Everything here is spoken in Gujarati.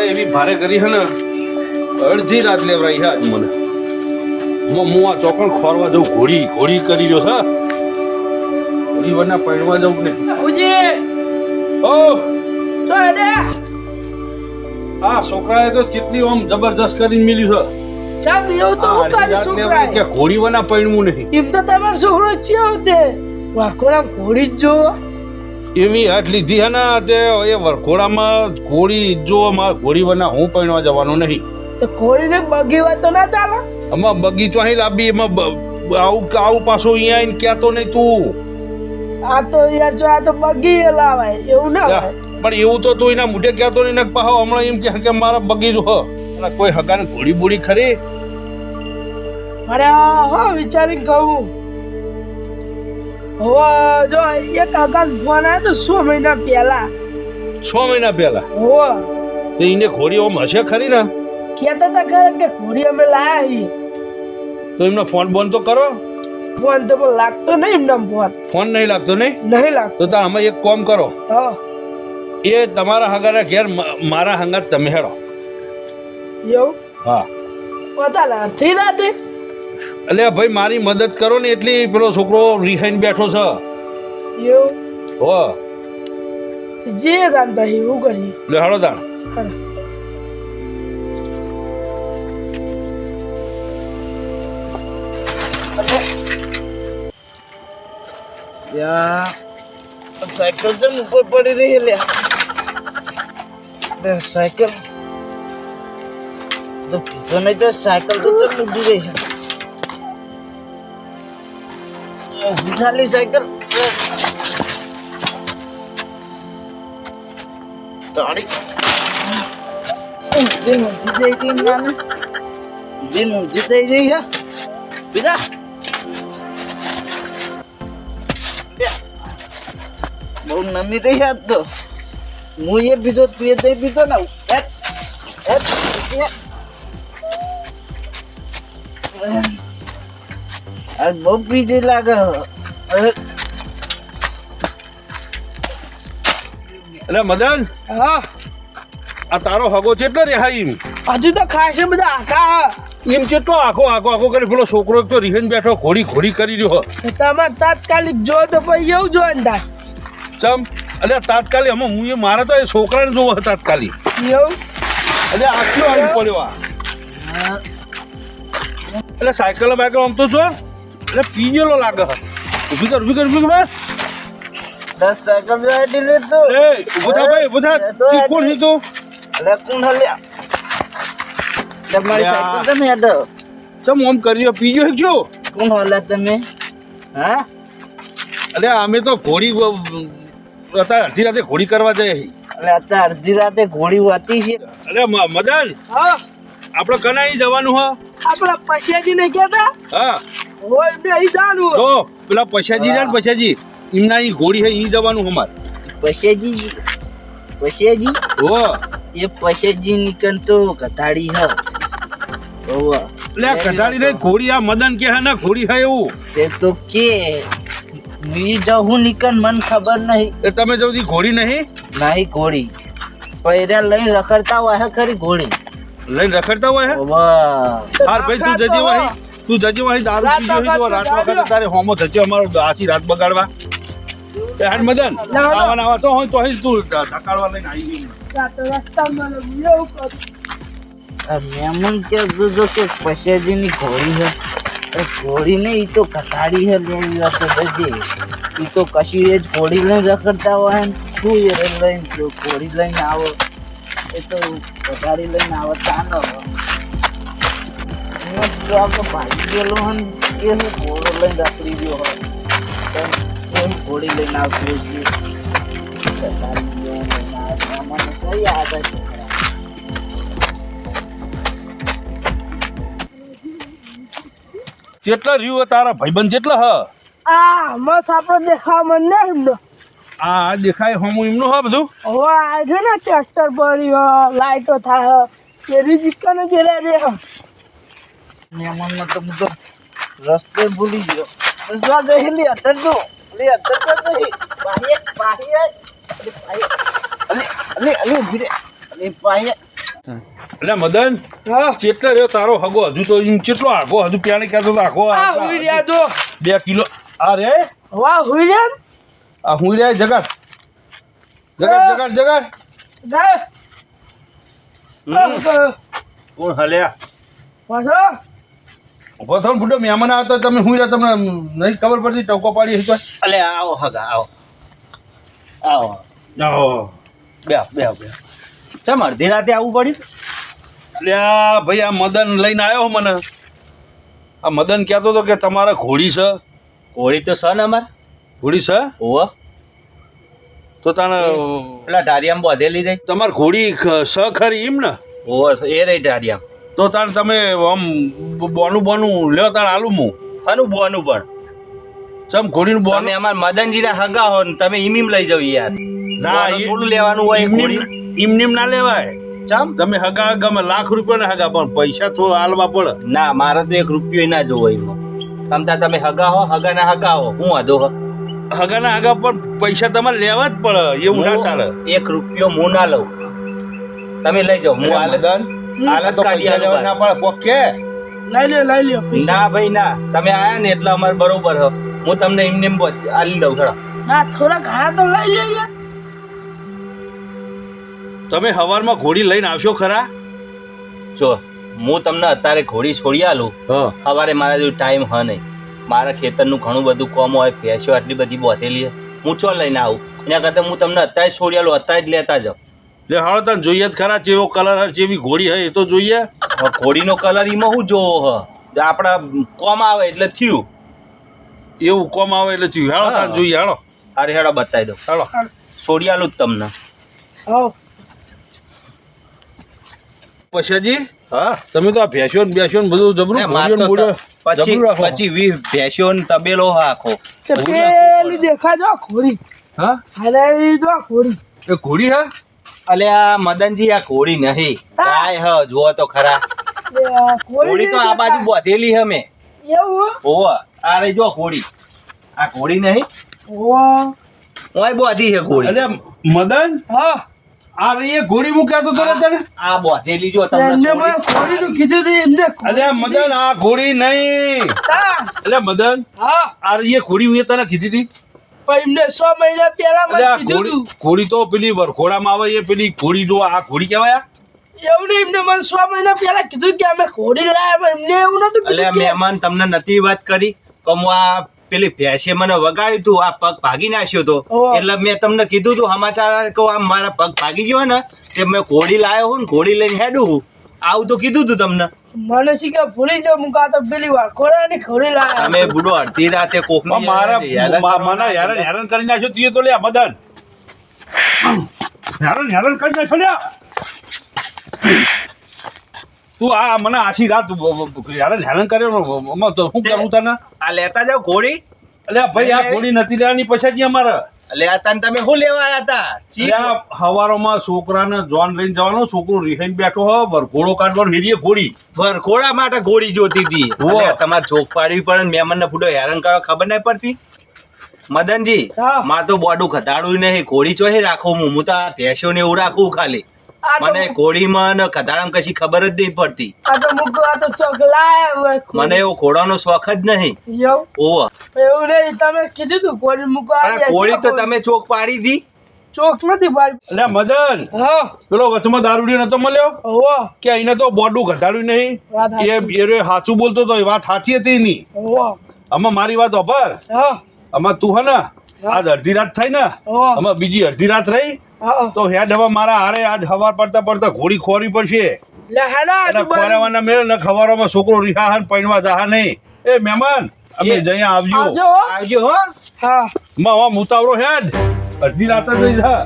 એવી ભારે કરી છે ને અડધી રાત લેવરાઈ છે આજ મને હું આ ચોકણ ખોરવા જઉં ઘોડી કરી રહ્યો છે ઘોડી વરના પૈણવા જવું ને ઓ આ છોકરાએ તો ચેટલી આમ જબરજસ્ત કરીને મિલ્યું છે કે ઘોડી વના પૈણવું નહીં એમ તો તમારો છોકરો છે હોતે વાકોડા ઘોડી જ જો એવી હાથ લીધી છે ને તે એ વરઘોડામાં ઘોડી જો મારા ઘોડી વના હું પૈણવા જવાનું નહીં તો ઘોડીને બગી હોય તો ના ચાલે આમાં બગીચો અહીં લાંબી એમાં આવું પાછો અહીંયા આવીને કહેતો નહીં તું આ તો યાર જો આ તો બગી લાવાય એવું ના હોય પણ એવું તો તું એના મોઢે કહેતો નહીં ને પાછો હમણાં એમ કે મારા બગીચો હ કોઈ હગાને ઘોડી બોડી ખરી અરે હો વિચારી કહું હવે જો એક હગાન ફોન આવ્યો તો 6 મહિના પહેલા 6 મહિના પહેલા હો તો એને ઘોડી આમ હશે ખરી ને કહેતા હતા ખરા કે ઘોડી અમે લાયા છીએ તો એમનો ફોન બંધ તો કરો ફોન તો પણ લાગતો નહીં એમનો ફોન નહીં લાગતો નહીં લાગતો તો અમે એક કામ કરો હા એ તમારા હગાના ઘેર મારા હંગાત તમે હેડો એવું હા પતા નથી રાતે એટલે ભાઈ મારી મદદ કરો ને એટલી પેલો છોકરો રિહાઈને બેઠો છે એવું હો જે દાન ભાઈ એવું કરી લે હાલો દાણ સાયકલ જમ ઉપર પડી રહી લે સાયકલ તો પીતો નહીં તો સાયકલ તો જમ ઉડી રહી છે ખાલી સાયકલ તાળી દિન ઊંધી થઈ ગઈ નાને દિન ઊંધી થઈ ગઈ છે બીજા બહુ નમી રહી આજ તો હું એ પીધો તું એ નહીં પીધો ને બહુ પીધી લાગે એટલે મદન હા આ તારો હગો ચેટલો રેહાઈ હજુ તો ખાશે બધા આખા એમ ચેટલો આખો કરી પેલો છોકરો એક તો રિહાઈને બેઠો ઘોડી કરી રહ્યો તમારે તાત્કાલિક જો તો પછી એવું જો ને ચમ એટલે તાત્કાલિક અમે હું એ મારે તો એ છોકરાને જોવો તાત્કાલિક એવું એટલે આખી આવી પડ્યો એટલે સાયકલ બાયકલ આમ તો જો એટલે પી ગયેલો લાગે ઉભી કર બસ દસ સાયકલ રાઈડી લેતો એ ઉભો થા ભાઈ ઉભો થા કોણ છે તું એટલે કોણ હલ્યા તમારી સાયકલ તમે હેડો ચમ ઓમ કર્યો પી ગયો છો કોણ હલ્યા તમે હા એટલે અમે તો ઘોડી અત્યારે અડધી રાતે ઘોડી કરવા જઈએ એટલે અત્યારે અડધી રાતે ઘોડી વાતી છે એટલે મદન હા આપણે કનાઈ જવાનું હા આપણા પછાજી ને કહેતા હા હોય બે અહીં જાનું તો પેલા પછાજી જાય ને પછાજી એમના અહીં ઘોડી હે અહીં જવાનું અમારે પછાજી હો એ પછાજી નિકન તો કથાડી હ ઓવા એટલે આ કઢાડી નહીં ઘોડી આ મદન કે હે ને ઘોડી હે એવું તે તો કે મી જહું નિકન મન ખબર નહીં એ તમે જલ્દી ઘોડી નહીં નહીં ઘોડી પૈરા લઈને રખડતા હોય હે ખરી ઘોડી લઈને રખડતા હોય હે વાહ હાર ભાઈ તું જજે વાળી દારૂ પી ગયો રાત વખત તારે હોમો થજો અમારો આખી રાત બગાડવા એ હાડ મદન આવા તો હોય તો અહીં તું ધકાડવા લઈને આવી ગઈ મેમન કે જો કે પછાજી ની ઘોડી હે ઘોડી ને ઈ તો કથાડી હે લેવી વાત બજે ઈ તો કશી એ જ ઘોડી લઈને રખડતા હોય ને તું એ લઈને તો ઘોડી લઈને આવો એ તો કથાડી લઈને આવો તાનો જો આપણે ભાગી ગયેલો હન એ હું ઘોડો લઈને રખડી ગયો હોય હું ઘોડી લઈને આવતો છું કથાડી લઈને મને કઈ યાદ છે કેટલા રહ્યું તારા ભાઈબંધ કેટલા હ આ મસ આપણે દેખાવા મને ને એમનો આ દેખાય હોમું એમનું હા બધું હવે આ છે ને ટ્રેક્ટર પર લાઈટો થાય એ રીઝિકને જેલા રે મહેમાનમાં તો બધો રસ્તે ભૂલી ગયો જો ગયેલી અત્યારે તો અત્યારે તો પાહે અલે ઉભી રે અલે પાહે એટલે મદન ચેટલે રહ્યો તારો હગો હજુ તો એમ ચેટલો આખો હજુ પ્યાણી કહેતો તો આખો 2 કિલો આ રે વાહ હુઈ રહ્યા આ હું રે જગાડ કોણ હલ્યા ઉભો થો બુડો મહેમાન આવતો તમે હું રે તમને નહીં ખબર પડતી ટોકો પાડી હી તો અલે આવો હગા આવો બે ચમ અડધી રાતે આવવું પડ્યું એટલે આ ભાઈ આ મદન લઈને આવ્યો મને આ મદન કહેતો હતો કે તમારા ઘોડી છે ઘોડી તો છે ને અમાર ઘોડી છે ઓવો તો તને પેલા ઢારિયામાં બાંધેલી રહી તમારી ઘોડી સ ખરી એમ ને ઓવો એ રહી ઢારિયામાં તો તાણ તમે આમ બોનું લ્યો તાણ આલું હું આનું બોનું પણ ચમ ઘોડીનું બોનું તમે અમાર મદનજીના હગા હો ને તમે ઈમીમ લઈ જાવ યાર ના થોડું લેવાનું હોય ઘોડી એમ ના લેવાય ચમ તમે હગા ગમે લાખ રૂપિયા હગા પણ પૈસા તો હાલવા પડે ના મારે તો 1 રૂપિયો ના જોવો એમાં તમતા તમે હગા હો હગાના હગા હો હું વાંધો હો હગાના હગા પણ પૈસા તમારે લેવા જ પડે એવું ના ચાલે 1 રૂપિયો હું ના લઉં તમે લઈ જાઓ હું હાલત તો પૈસા લેવા ના પડે કોક કે લઈ લ્યો ના ભાઈ ના તમે આયા ને એટલે અમારે બરોબર હો હું તમને એમને આલી દઉં ખરા ના થોડા ઘણા તો લઈ લ્યો તમે હવારમાં ઘોડી લઈને આવશો ખરા જો હું તમને અત્યારે ઘોડી છોડી આલું સવારે મારા જેવું ટાઈમ હ નહીં મારા ખેતરનું ઘણું બધું કોમ હોય ભેંસો આટલી બધી બોધેલી હું ચો લઈને આવું એના કરતાં હું તમને અત્યારે છોડી આલું અત્યારે જ લેતા જાઉં એટલે હાલો તને જોઈએ જ ખરા જેવો કલર હોય જેવી ઘોડી હોય એ તો જોઈએ ઘોડીનો કલર એમાં શું જોવો હ આપણા કોમ આવે એટલે થયું એવું કોમ આવે એટલે થયું હાલો તને જોઈએ હાલો અરે હેડો બતાવી દો હાલો છોડી આલું જ તમને પછાજી હા તમે તો આ ભેંસો ને બધું જબરું પછી 20 ભેંસો ને તબેલો આખો પેલી દેખાજો ઘોડી હા અરે જો ઘોડી એ ઘોડી હા અલે આ મદનજી આ ઘોડી નહીં ગાય હ જુઓ તો ખરા ઘોડી તો આ બાજુ બોધેલી હમે એવું ઓવ આ રહી જો ઘોડી આ ઘોડી નહીં ઓય બોધી છે ઘોડી એટલે મદન હા આ રહી એ ઘોડી મૂક્યા તો તને આ બોધેલી જો તમને ઘોડીનું કીધું હતું એમને અરે મદન આ ઘોડી નહીં એટલે મદન હા આ રહી એ ઘોડી મેં તને કીધી હતી પણ એમને 6 મહિના પહેલા મને અરે આ કીધું હતું ઘોડી તો પેલી વરખોડામાં આવે એ પેલી ઘોડી જો આ ઘોડી કહેવાય એવું નહીં એમને મને 6 મહિના પહેલા કીધું કે અમે ઘોડી લાયા પણ એમને એવું નતું અલે મહેમાન તમને નથી વાત કરી કે હું આ પેલી ભેંસે મને વગાડ્યું તું આ પગ ભાગી નાખ્યો તો એટલે મેં તમને કીધું તું સમાચાર કહું આ મારા પગ ભાગી ગયો ને તે મેં ઘોડી લાવ્યો હું ને ઘોડી લઈને હેડું હું આવું તો કીધું તું તમને મને શીખા ભૂલી જાવ મુકા તો પેલી વાર ઘોડાની ઘોડી લાયા અમે બુડો અડધી રાતે કોક મારા મને હેરાન કરી નાખ્યો તું તો લે મદન હેરાન કરી નાખ્યો લે તું આ મને આછી રાત હેરાન કર્યો તો શું કરું તને આ લેતા જાવ ઘોડી અલ્યા ભાઈ આ ઘોડી નથી લેવાની પછી અમારે એટલે આ તને તમે શું લેવા આવ્યા હતા હવારોમાં છોકરાને જોન લઈને જવાનો છોકરો રિહાઈને બેઠો હો ઘોડો કાઢવાનો હેરીએ ઘોડી ઘોડા માટે ઘોડી જોતી હતી તમારે ચોક પાડવી પડે મહેમાન ને ફૂટો હેરાન કરવા ખબર નહીં પડતી મદનજી મારે તો બોડું ખતાડું નહીં ઘોડી ચોહી રાખું હું તો આ ભેંસો ને એવું રાખું ખાલી મને ઘોડીમાં ને ખતાડામાં કશી ખબર જ નહીં પડતી મને એવો ઘોડાનો શોખ જ નહીં એવું નહીં તમે કીધું તું ઘોડી મૂકવા ઘોડી તો તમે ચોક પાડી દી ચોક નથી પાડી એટલે મદન પેલો વચમાં દારૂડિયો નતો મળ્યો કે એને તો બોડું ઘટાડ્યું નહીં એ સાચું બોલતો તો એ વાત સાચી હતી એની આમાં મારી વાત અભર આમાં તું હે ને આજ અડધી રાત થઈ ને આમાં બીજી અડધી રાત રહી તો હેડ હવે મારા હારે આજ હવાર પડતા ઘોડી ખોરી પડશે ખોરાવાના મેળ ને ખવારોમાં છોકરો રીહા પૈણવા જાહા નહીં એ મહેમાન અમે જઈ આવજો હો ઉતાવળો હેડ અડધી રાત જ જઈ જા